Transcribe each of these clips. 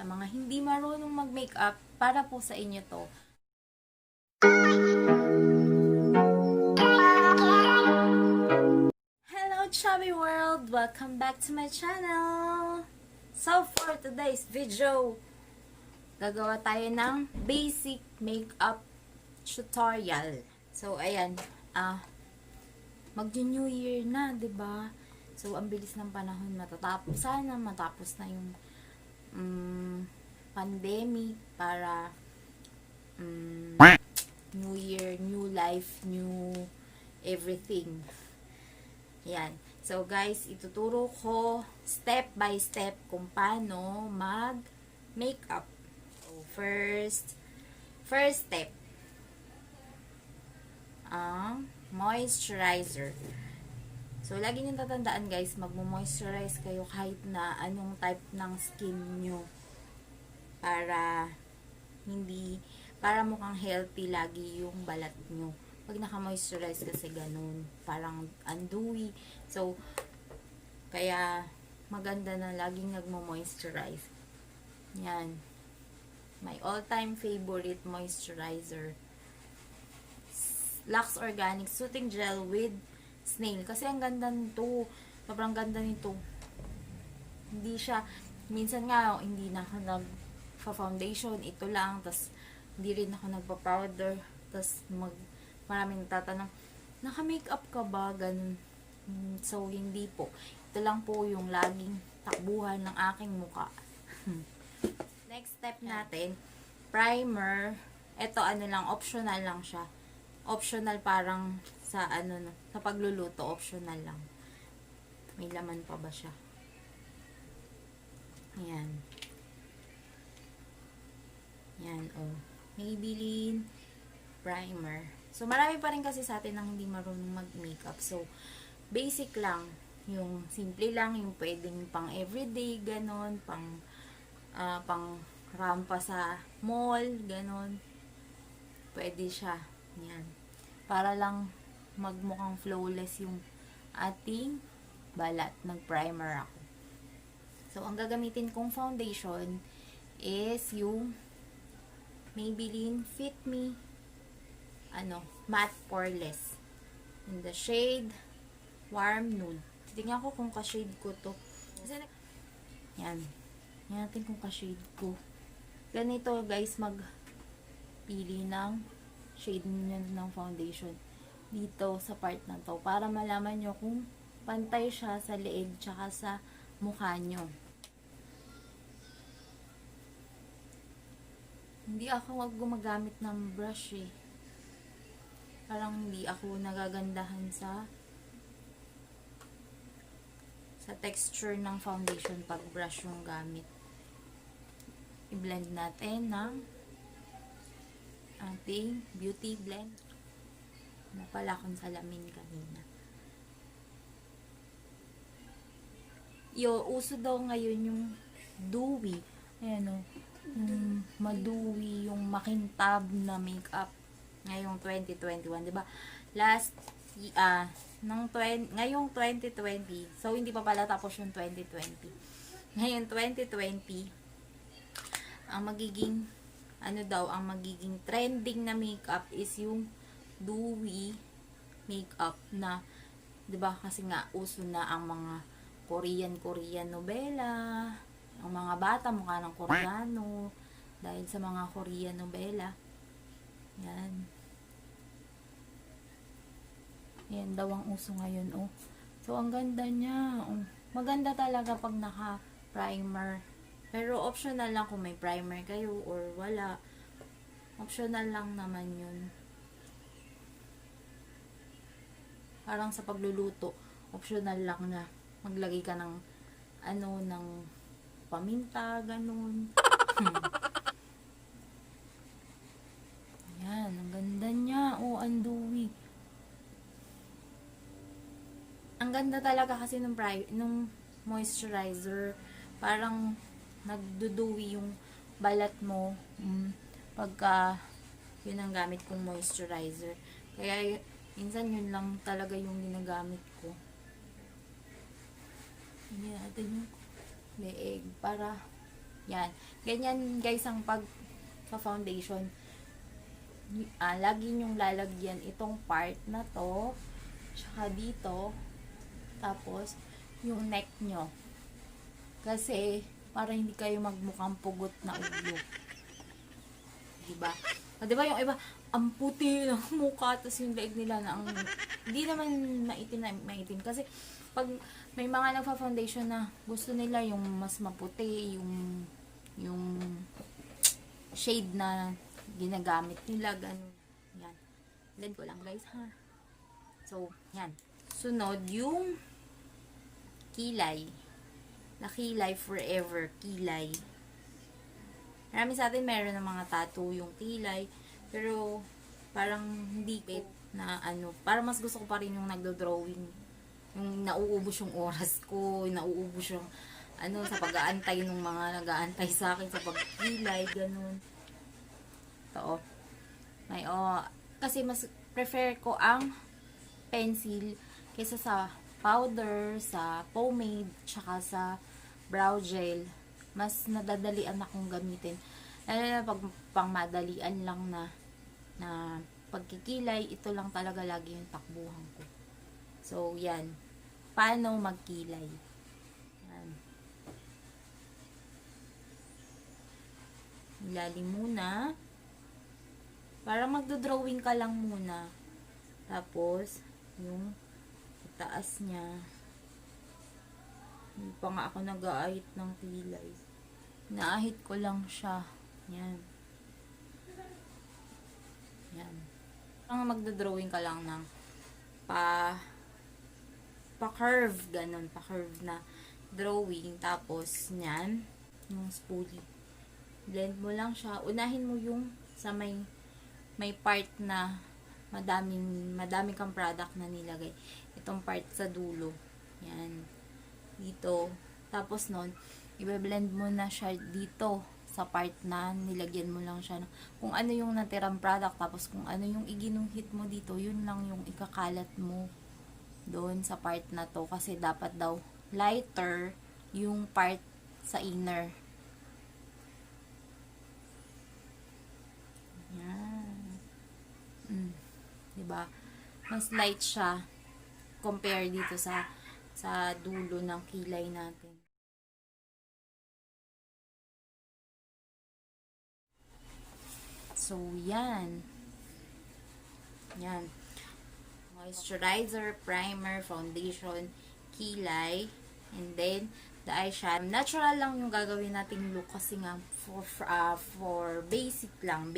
Sa mga hindi marunong mag-makeup, para po sa inyo to. Hello chubby world! Welcome back to my channel! So for today's video, gagawa tayo ng basic makeup tutorial. So ayan, mag-New Year na, 'di ba? So ang bilis ng panahon matatapos. Sana matapos na yung pandemic para New Year, new life, new everything. Yan. So guys, ituturo ko step by step kung paano mag-makeup. So first step, ang moisturizer. So lagi nyo tatandaan guys, magmo-moisturize kayo kahit na anong type ng skin nyo. Para mukhang healthy lagi yung balat nyo. Pag naka-moisturize kasi ganun, parang undewy. So, kaya maganda na laging nagmo-moisturize. Yan. My all-time favorite moisturizer. Luxe Organix Soothing Gel with Snail. Kasi ang ganda nito. Sobrang ganda nito. Hindi siya, minsan nga, hindi na ako nag-foundation. Ito lang. Tapos, hindi rin ako nagpa-powder. Tapos, maraming nagtatanong, naka-makeup ka ba? Ganun. So, hindi po. Ito lang po yung laging takbuhan ng aking muka. Next step natin, primer. Ito, ano lang, optional lang siya. Optional parang sa sa pagluluto, optional lang. May laman pa ba siya? Ayan. Yan, oh. Maybeline primer. So, marami pa rin kasi sa atin nang hindi marunong mag-makeup. So, basic lang. Yung simple lang, yung pwedeng pang everyday, ganon. Pang rampa sa mall, ganon. Pwede siya. Yan. Para lang magmukhang flawless yung ating balat. Nag-primer ako. So, ang gagamitin kong foundation is yung Maybelline Fit Me Matte Poreless. In the shade Warm Nude. Titingnan ko kung ka-shade ko to. Kasi, yan. Yan natin kung ka-shade ko. Ganito guys, magpili ng shade niyo ng foundation dito sa part na to para malaman nyo kung pantay siya sa leeg tsaka sa mukha nyo. Hindi ako gumagamit ng brush eh. Parang hindi ako nagagandahan sa texture ng foundation pag brush yung gamit. I-blend natin ng ating beauty blend. Napala akong salamin kanina. Uso daw ngayon yung dewy. Ayan o. Madewy, yung makintab na makeup. Ngayong 2021, di ba? Ngayong 2020, so hindi pa pala tapos yung 2020. Ngayon 2020, ang magiging ang magiging trending na makeup is yung dewy makeup na, 'di ba? Kasi nga uso na ang mga Korean novela. Ang mga bata mukha ng Koreano dahil sa mga Korean novela. Yan. Yan daw ang uso ngayon, oh. So, ang ganda niya. Oh. Maganda talaga pag naka-primer. Pero, optional lang kung may primer kayo or wala. Optional lang naman yun. Parang sa pagluluto, optional lang na maglagay ka ng ng paminta, ganun. Ayan, ang ganda niya. Oh, ang dewy. Ang ganda talaga kasi nung moisturizer. Parang nagduduwi yung balat mo pagka yun ang gamit kong moisturizer. Kaya minsan yun lang talaga yung ginagamit ko. Hindi natin yung leeg para Yan. Ganyan guys ang pag-foundation. Lagi nyong lalagyan itong part na to. Tsaka dito. Tapos, yung neck nyo. Kasi, para hindi kayo magmukhang pugot na ulo. Diba? Diba yung iba, ang puti ng mukha, tapos yung leeg nila na ang, hindi naman maitim na maitim. Kasi, pag may mga nagpa-foundation na gusto nila yung mas maputi, yung shade na ginagamit nila, ganun. Yan. Blend ko lang guys, ha. So, yan. Sunod, yung kilay. Na kilay forever. Kilay. Marami sa atin meron ng mga tattoo yung kilay. Pero, parang hindi ko na ano. Parang mas gusto ko pa rin yung nagdo-drawing. Yung nauubos yung oras ko. Yung nauubos yung ano, sa pag-aantay ng mga nag-aantay sa akin sa pagkilay, ganun. Ito, may, kasi mas prefer ko ang pencil kaysa sa powder, sa pomade, tsaka sa brow gel. Mas nadadalian akong gamitin. Lalo na pag pangmadalian lang na pagkikilay, ito lang talaga lagi yung takbuhan ko. So, yan. Paano magkilay? Yan. Ilalim muna. Para magdo-drawing ka lang muna. Tapos, yung taas niya. Hindi pa nga ako nag-aahit ng kilay. Naahit ko lang siya. Yan. Yan. Ang magdo-drawing ka lang ng pa-curve, ganun. Pa-curve na drawing. Tapos, yan. Yung spoolie. Blend mo lang siya. Unahin mo yung sa may part na madaming kang product na nilagay. Itong part sa dulo. Yan. Dito. Tapos nun, i-blend mo na siya dito sa part na nilagyan mo lang siya. Kung ano yung natirang product, tapos kung ano yung iginuhit mo dito, yun lang yung ikakalat mo doon sa part na to. Kasi dapat daw lighter yung part sa inner. Yan. Diba? Mas light siya compare dito sa dulo ng kilay natin. So, yan. Yan. Moisturizer, primer, foundation, kilay, and then the eyeshadow. Natural lang yung gagawin nating look kasi nga for basic lang.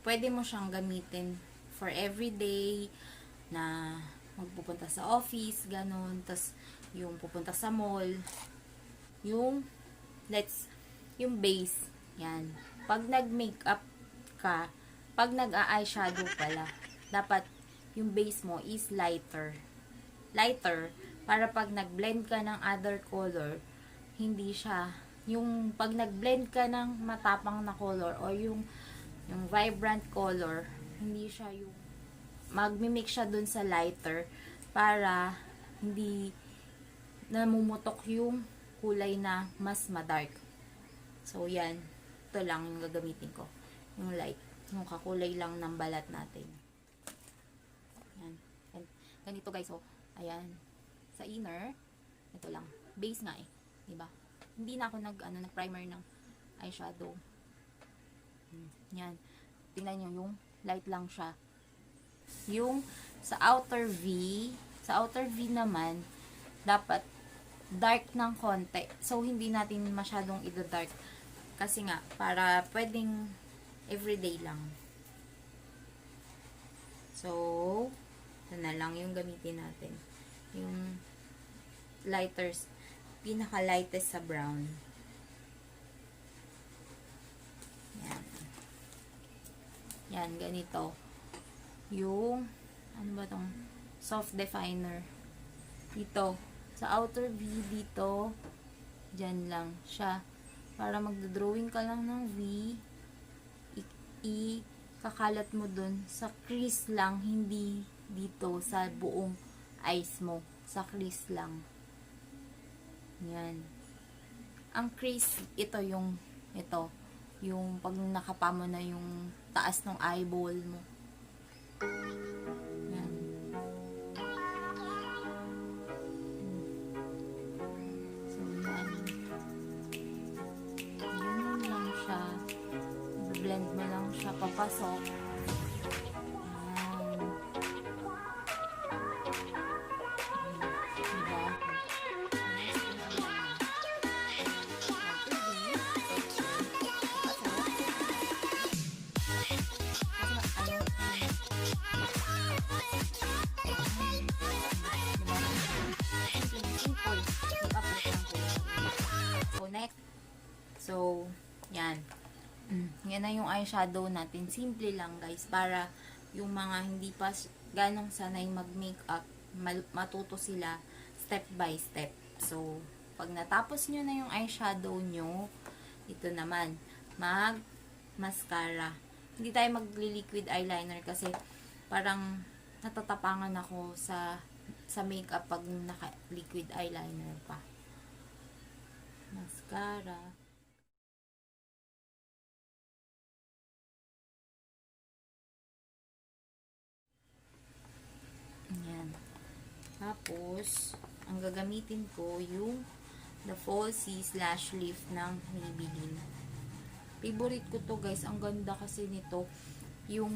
Pwede mo siyang gamitin for everyday na magpupunta sa office, ganun. Tapos, yung pupunta sa mall. Yung base. Yan. Pag nag-makeup ka, pag nag-eyeshadow pala, dapat yung base mo is lighter. Lighter, para pag nag-blend ka ng other color, hindi siya, yung pag nag-blend ka ng matapang na color or yung vibrant color, hindi siya yung magmi-mix siya dun sa lighter para hindi namumutok yung kulay na mas madark. So, yan. Ito lang yung gagamitin ko. Yung light. Yung kakulay lang ng balat natin. Yan. Ganito guys. So, ayan. Sa inner, ito lang. Base nga eh. Diba? Hindi na ako nag-primer ng eyeshadow. Yan. Tingnan nyo yung light lang siya. Yung sa outer V naman, dapat dark ng konti. So, hindi natin masyadong i-dark. Kasi nga, para pwedeng everyday lang. So, ito na lang yung gamitin natin. Yung lighters, pinaka-lightest sa brown. Yan. Yan, ganito. Yung, ano ba tong soft definer. Dito. Sa outer V dito, dyan lang siya. Para magdodrawing ka lang ng V, ikakalat mo dun sa crease lang, hindi dito sa buong eyes mo. Sa crease lang. Yan. Ang crease, yung pag nakapa mo na yung taas ng eyeball mo. Yan. So, yan. Ganun lang siya. Blend mo lang siya papasok. Yan. Diba? So, yan. Yan na yung eyeshadow natin. Simple lang, guys. Para yung mga hindi pa ganong sanay mag-makeup, matuto sila step by step. So, pag natapos nyo na yung eyeshadow nyo, ito naman, mag-mascara. Hindi tayo mag-liquid eyeliner kasi parang natatapangan ako sa makeup pag naka-liquid eyeliner pa. Mascara. Ayan. Tapos, ang gagamitin ko yung The Falsy Slash Lift ng Maybelline. Favorite ko to, guys. Ang ganda kasi nito. Yung,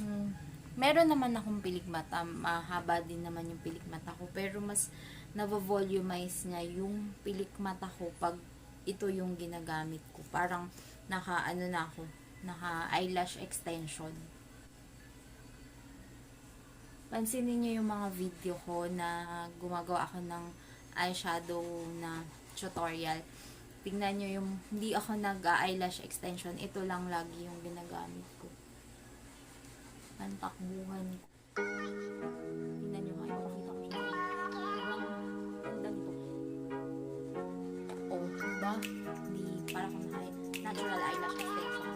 meron naman akong pilik mata. Mahaba din naman yung pilik mata ko. Pero mas nava-volumize niya yung pilik mata ko pag ito yung ginagamit ko. Parang naka eyelash extension. Pansinin niyo yung mga video ko na gumagawa ako ng eyeshadow na tutorial. Tingnan niyo yung hindi ako nag-eyelash extension. Ito lang lagi yung ginagamit ko. Ang takbuhan ko. Tingnan niyo nga. Ipakita ko siya. Ang ganda nito. Oh, diba? Hindi, para kung natural eyelash extension.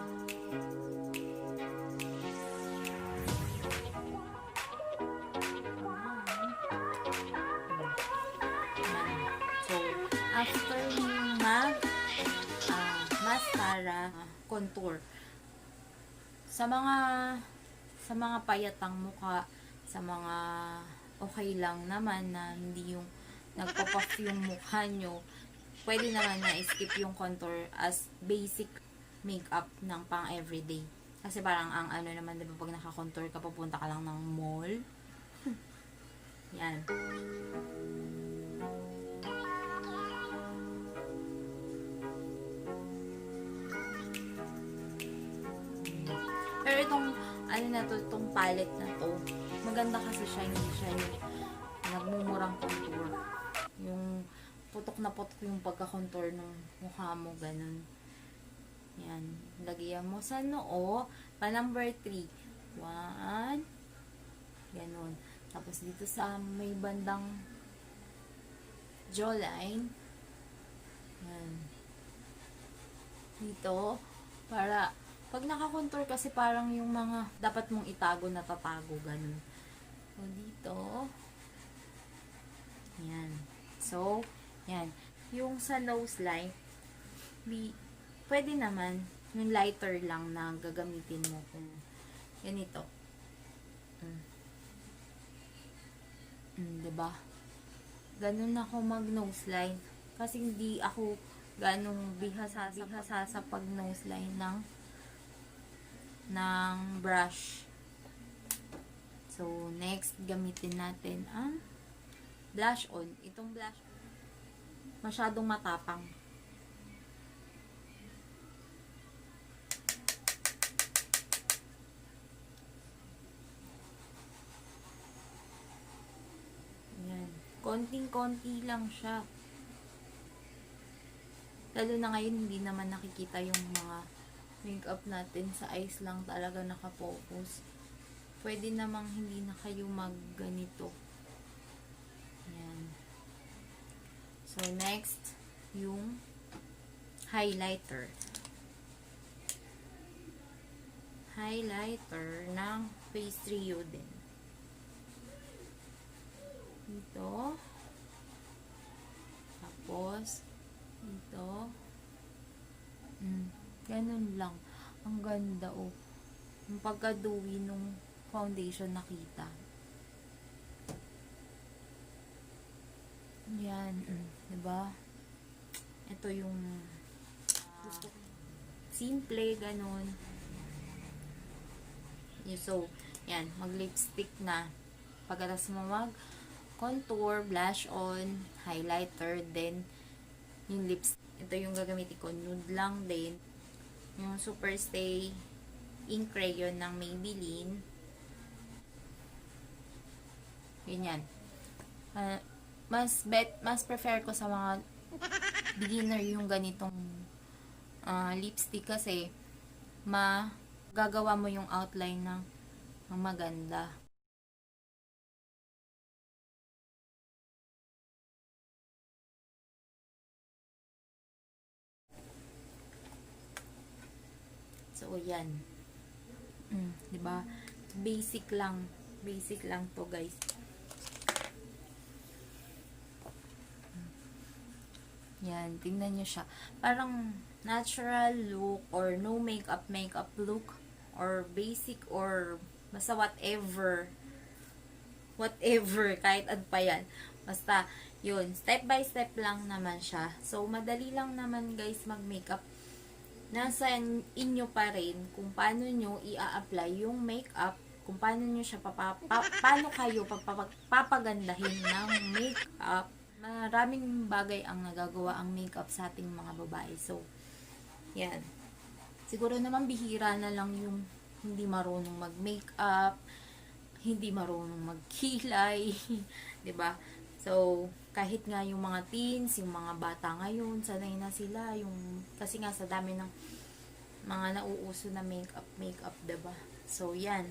After yung mascara, contour. Sa mga payatang mukha, sa mga okay lang naman na hindi yung nagpo-puff yung mukha nyo, pwede naman na skip yung contour as basic makeup ng pang everyday. Kasi parang ang ano naman, diba, pag naka-contour ka, papunta ka lang ng mall. Yan. Pero itong, itong palette na to, maganda kasi siya, hindi siya yung nagmumurang contour. Yung putok na putok yung pagka-contour ng mukha mo, ganun. Yan. Lagyan mo sa noo, pa number 3. 1. Ganun. Tapos dito sa may bandang jawline. Yan. Dito, para pag naka-contour kasi parang yung mga dapat mong itago na tatago, ganun. So, dito. Yan. So, yan. Yung sa nose line, pwede naman yung lighter lang na gagamitin mo kung ganito. Diba? Ganun ako mag-nose line. Kasi hindi ako ganong bihasa sa pag-nose line ng brush. So, next, gamitin natin ang blush on. Itong blush on, masyadong matapang. Ayan. Konting-konti lang siya. Lalo na ngayon, hindi naman nakikita yung mga makeup natin. Sa eyes lang talaga nakafocus. Pwede namang hindi na kayo mag-ganito. Ayan. So, next, yung highlighter. Highlighter ng Face Trio din. Dito. Tapos, dito. Ganun lang. Ang ganda, oh. Yung pagka-dewy nung foundation nakita. Yan. Diba? Ito yung simple, ganun. So, yan. Mag-lipstick na. Pagkatapos mo mag-contour, blush on, highlighter, then yung lips. Ito yung gagamitin ko. Nude lang din. Yung Super Stay Ink Crayon ng Maybelline. Ganyan. Mas prefer ko sa mga beginner yung ganitong lipstick kasi magagawa mo yung outline ng maganda. So, yan. Diba? Basic lang. Basic lang to, guys. Yan. Tingnan nyo siya. Parang natural look or no makeup look or basic or basta whatever. Whatever. Kahit ano pa yan. Basta, yun. Step by step lang naman siya. So, madali lang naman, guys, mag-makeup. Nasa inyo pa rin kung paano nyo i-apply yung makeup, kung paano nyo siya paano kayo papagandahin ng makeup. Maraming bagay ang nagagawa ang makeup sa ating mga babae. So, yan. Siguro naman bihira na lang yung hindi marunong mag-makeup, hindi marunong magkilay, 'di ba? So, kahit nga yung mga teens, yung mga bata ngayon, sanay na sila, kasi nga sa dami ng mga nauuso na makeup, diba? So, yan.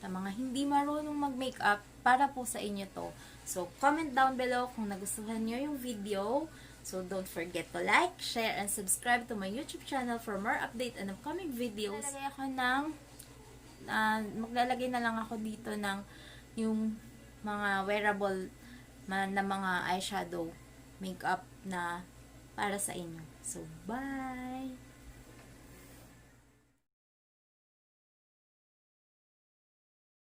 Sa mga hindi marunong mag-makeup, para po sa inyo to. So, comment down below kung nagustuhan nyo yung video. So, don't forget to like, share, and subscribe to my YouTube channel for more update and upcoming videos. Maglalagay na lang ako dito ng yung mga wearable na mga eyeshadow makeup na para sa inyo. So, bye!